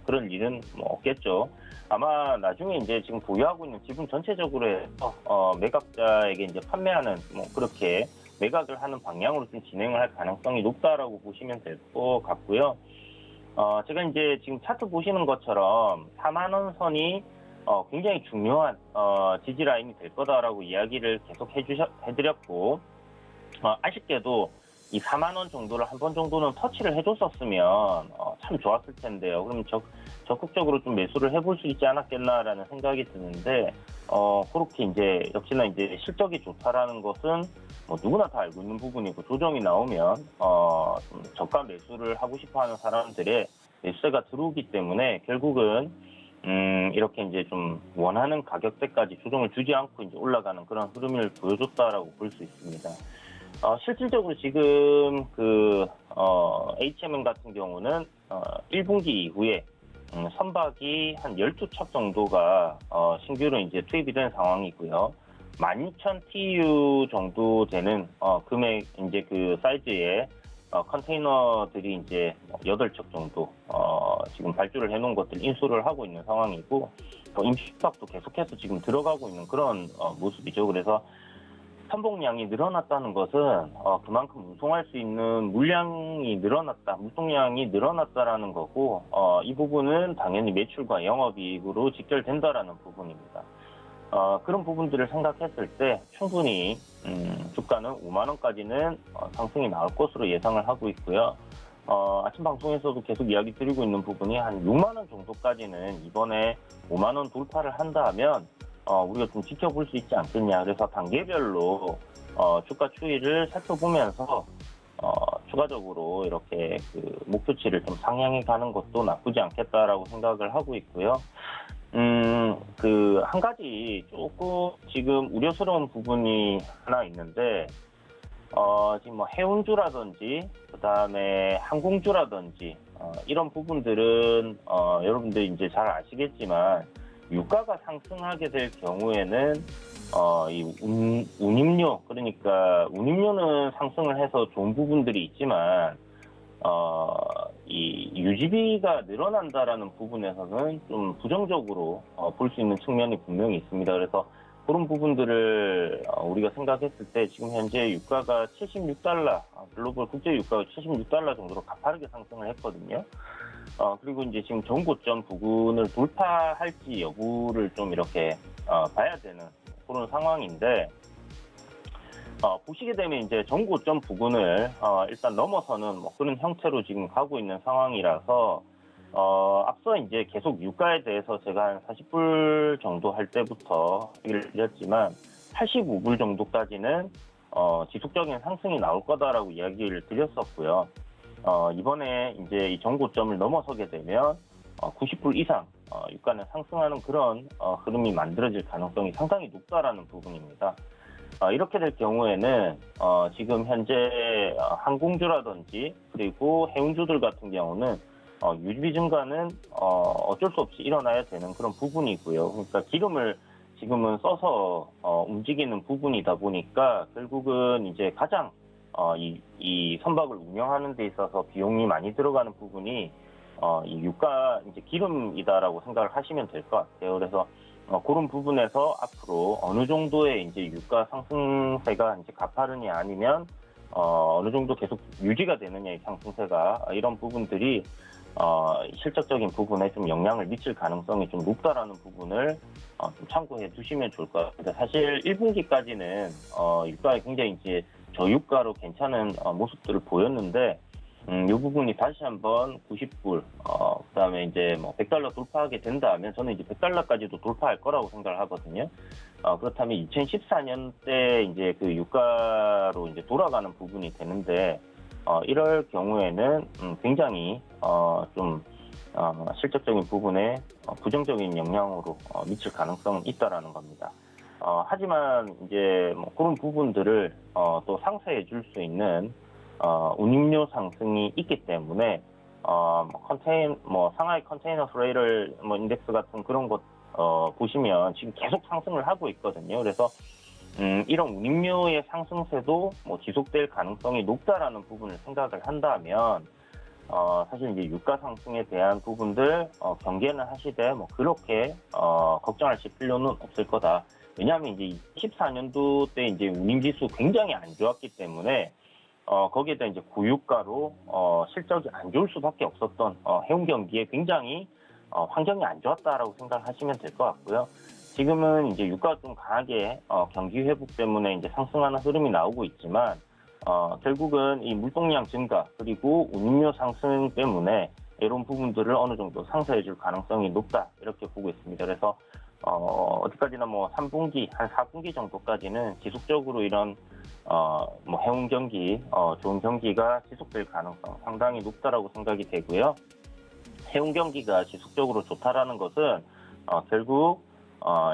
그런 일은 없겠죠. 아마 나중에 이제 지금 보유하고 있는 지분 전체적으로 해서 매각자에게 이제 판매하는 그렇게 매각을 하는 방향으로 좀 진행을 할 가능성이 높다라고 보시면 될 것 같고요. 제가 이제 지금 차트 보시는 것처럼 4만 원 선이 굉장히 중요한 지지 라인이 될 거다라고 이야기를 계속 해드렸고 아쉽게도 이 4만 원 정도를 한 번 정도는 터치를 해줬었으면 참 좋았을 텐데요. 그럼 적극적으로 좀 매수를 해볼 수 있지 않았겠나라는 생각이 드는데 그렇게 이제 역시나 이제 실적이 좋다라는 것은 뭐 누구나 다 알고 있는 부분이고 조정이 나오면 좀 저가 매수를 하고 싶어하는 사람들의 매수세가 들어오기 때문에 결국은 이렇게 이제 좀 원하는 가격대까지 조정을 주지 않고 이제 올라가는 그런 흐름을 보여줬다라고 볼 수 있습니다. 실질적으로 지금 HMM 같은 경우는 1분기 이후에 선박이 한 12척 정도가 신규로 이제 투입이 된 상황이고요. 12,000 TEU 정도 되는 금액 이제 그 사이즈의 컨테이너들이 이제 8척 정도 지금 발주를 해놓은 것들 인수를 하고 있는 상황이고 임시박도 계속해서 지금 들어가고 있는 그런 모습이죠. 그래서 선봉량이 늘어났다는 것은 그만큼 운송할 수 있는 물량이 늘어났다, 물동량이 늘어났다라는 거고 이 부분은 당연히 매출과 영업이익으로 직결된다라는 부분입니다. 그런 부분들을 생각했을 때 충분히 주가는 5만 원까지는 상승이 나올 것으로 예상을 하고 있고요. 아침 방송에서도 계속 이야기 드리고 있는 부분이 한 6만 원 정도까지는 이번에 5만 원 돌파를 한다 하면 우리가 좀 지켜볼 수 있지 않겠냐. 그래서 단계별로 주가 추이를 살펴보면서 추가적으로 이렇게 그 목표치를 좀 상향해 가는 것도 나쁘지 않겠다라고 생각을 하고 있고요. 한 가지 조금 지금 우려스러운 부분이 하나 있는데, 지금 뭐 해운주라든지, 그 다음에 항공주라든지, 이런 부분들은, 여러분들 이제 잘 아시겠지만, 유가가 상승하게 될 경우에는, 이 운임료, 그러니까 운임료는 상승을 해서 좋은 부분들이 있지만, 이 유지비가 늘어난다라는 부분에서는 좀 부정적으로 볼 수 있는 측면이 분명히 있습니다. 그래서 그런 부분들을 우리가 생각했을 때 지금 현재 유가가 76달러, 글로벌 국제 유가가 76달러 정도로 가파르게 상승을 했거든요. 그리고 이제 지금 전고점 부근을 돌파할지 여부를 좀 이렇게 봐야 되는 그런 상황인데, 보시게 되면 이제 전고점 부근을 일단 넘어서는 뭐 그런 형태로 지금 가고 있는 상황이라서 앞서 이제 계속 유가에 대해서 제가 한 40불 정도 할 때부터 얘기를 드렸지만 85불 정도까지는 지속적인 상승이 나올 거다라고 이야기를 드렸었고요. 이번에 이제 이 전고점을 넘어서게 되면 90불 이상 유가는 상승하는 그런 흐름이 만들어질 가능성이 상당히 높다라는 부분입니다. 이렇게 될 경우에는 지금 현재 항공주라든지 그리고 해운주들 같은 경우는 유지비 증가는 어쩔 수 없이 일어나야 되는 그런 부분이고요. 그러니까 기름을 지금은 써서 움직이는 부분이다 보니까 결국은 이제 가장 이 선박을 운영하는 데 있어서 비용이 많이 들어가는 부분이 이 유가 이제 기름이다라고 생각을 하시면 될 것 같아요. 그래서 그런 부분에서 앞으로 어느 정도의 이제 유가 상승세가 이제 가파르냐 아니면 어느 정도 계속 유지가 되느냐의 상승세가 이런 부분들이 실적적인 부분에 좀 영향을 미칠 가능성이 좀 높다라는 부분을 좀 참고해 두시면 좋을 것 같습니다. 사실 1분기까지는 유가가 굉장히 이제 저유가로 괜찮은 모습들을 보였는데 이 부분이 다시 한번 90불, 그다음에 이제 뭐 100달러 돌파하게 된다면 저는 이제 100달러까지도 돌파할 거라고 생각을 하거든요. 그렇다면 2014년 때 이제 그 유가로 이제 돌아가는 부분이 되는데, 이럴 경우에는 굉장히 좀 실적적인 부분에 부정적인 영향으로 미칠 가능성은 있다라는 겁니다. 하지만 이제 뭐 그런 부분들을 또 상쇄해 줄 수 있는 운임료 상승이 있기 때문에 상하이 컨테이너 프레이터 인덱스 같은 그런 것 보시면 지금 계속 상승을 하고 있거든요. 그래서 이런 운임료의 상승세도 뭐 지속될 가능성이 높다라는 부분을 생각을 한다면 사실 이제 유가 상승에 대한 부분들 경계는 하시되 뭐 그렇게 걱정하실 필요는 없을 거다. 왜냐하면 이제 24년도 때 이제 운임지수 굉장히 안 좋았기 때문에 거기에다 이제 고유가로 실적이 안 좋을 수밖에 없었던 해운 경기에 굉장히 환경이 안 좋았다라고 생각하시면 될 것 같고요. 지금은 이제 유가가 좀 강하게 경기 회복 때문에 이제 상승하는 흐름이 나오고 있지만 결국은 이 물동량 증가 그리고 운임료 상승 때문에 이런 부분들을 어느 정도 상쇄해줄 가능성이 높다 이렇게 보고 있습니다. 그래서 어디까지나 뭐 3분기, 한 4분기 정도까지는 지속적으로 이런 뭐 해운 경기, 좋은 경기가 지속될 가능성 상당히 높다라고 생각이 되고요. 해운 경기가 지속적으로 좋다라는 것은 결국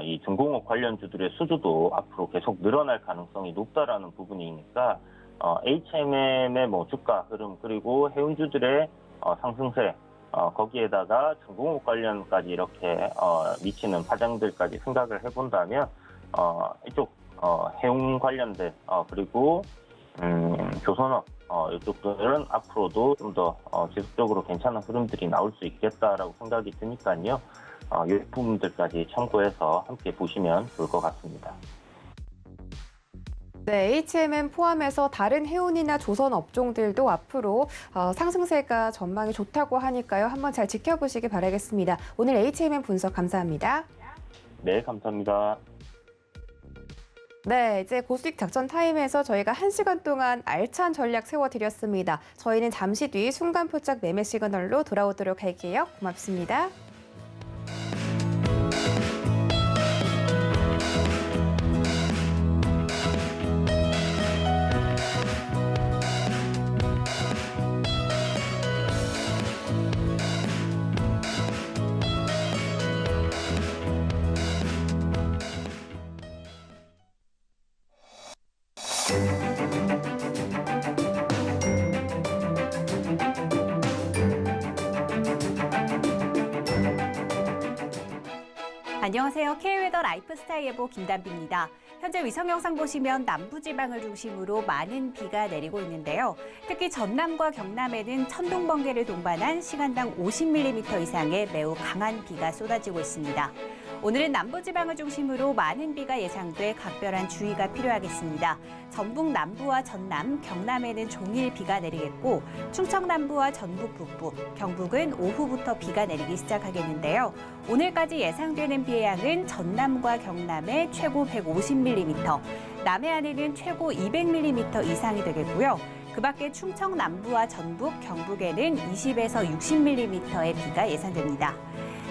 이 중공업 관련주들의 수주도 앞으로 계속 늘어날 가능성이 높다라는 부분이니까 HMM의 뭐 주가 흐름 그리고 해운주들의 상승세 거기에다가 중공업 관련까지 이렇게 미치는 파장들까지 생각을 해본다면 이쪽 해운 관련된 그리고 조선업 이쪽들은 앞으로도 좀 더 지속적으로 괜찮은 흐름들이 나올 수 있겠다라고 생각이 드니까요. 이 부분들까지 참고해서 함께 보시면 좋을 것 같습니다. 네, HMM 포함해서 다른 해운이나 조선 업종들도 앞으로 상승세가 전망이 좋다고 하니까요. 한번 잘 지켜보시기 바라겠습니다. 오늘 HMM 분석 감사합니다. 네, 감사합니다. 네, 이제 고수익 작전 타임에서 저희가 1시간 동안 알찬 전략 세워드렸습니다. 저희는 잠시 뒤 순간포착 매매 시그널로 돌아오도록 할게요. 고맙습니다. 안녕하세요. K웨더 라이프스타일 예보 김단비입니다. 현재 위성 영상 보시면 남부지방을 중심으로 많은 비가 내리고 있는데요. 특히 전남과 경남에는 천둥 번개를 동반한 시간당 50mm 이상의 매우 강한 비가 쏟아지고 있습니다. 오늘은 남부지방을 중심으로 많은 비가 예상돼 각별한 주의가 필요하겠습니다. 전북 남부와 전남, 경남에는 종일 비가 내리겠고 충청 남부와 전북 북부, 경북은 오후부터 비가 내리기 시작하겠는데요. 오늘까지 예상되는 비의 양은 전남과 경남에 최고 150mm, 남해안에는 최고 200mm 이상이 되겠고요. 그 밖에 충청 남부와 전북, 경북에는 20에서 60mm의 비가 예상됩니다.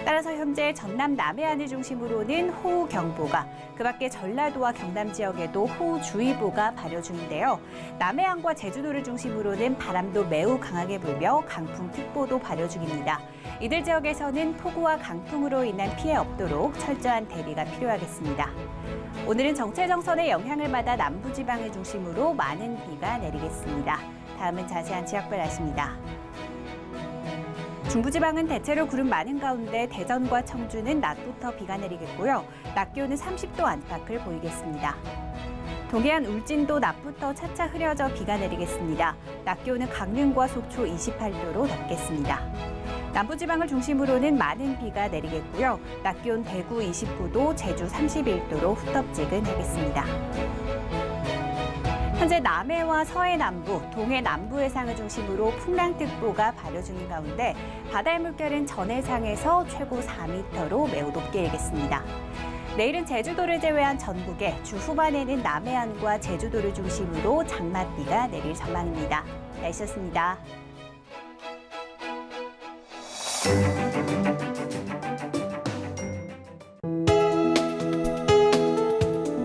따라서 현재 전남 남해안을 중심으로는 호우경보가, 그 밖에 전라도와 경남 지역에도 호우주의보가 발효 중인데요. 남해안과 제주도를 중심으로는 바람도 매우 강하게 불며 강풍특보도 발효 중입니다. 이들 지역에서는 폭우와 강풍으로 인한 피해 없도록 철저한 대비가 필요하겠습니다. 오늘은 정체정선의 영향을 받아 남부지방을 중심으로 많은 비가 내리겠습니다. 다음은 자세한 지역별 날씨입니다. 중부지방은 대체로 구름 많은 가운데 대전과 청주는 낮부터 비가 내리겠고요. 낮 기온은 30도 안팎을 보이겠습니다. 동해안 울진도 낮부터 차차 흐려져 비가 내리겠습니다. 낮 기온은 강릉과 속초 28도로 덥겠습니다. 남부지방을 중심으로는 많은 비가 내리겠고요. 낮 기온 대구 29도, 제주 31도로 후텁지근하겠습니다. 현재 남해와 서해 남부, 동해 남부 해상을 중심으로 풍랑특보가 발효 중인 가운데 바다의 물결은 전해상에서 최고 4m로 매우 높게 일겠습니다. 내일은 제주도를 제외한 전국에 주 후반에는 남해안과 제주도를 중심으로 장맛비가 내릴 전망입니다. 날씨였습니다.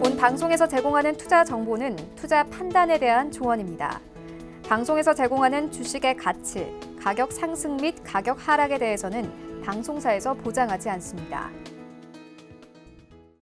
본 방송에서 제공하는 투자 정보는 투자 판단에 대한 조언입니다. 방송에서 제공하는 주식의 가치, 가격 상승 및 가격 하락에 대해서는 방송사에서 보장하지 않습니다.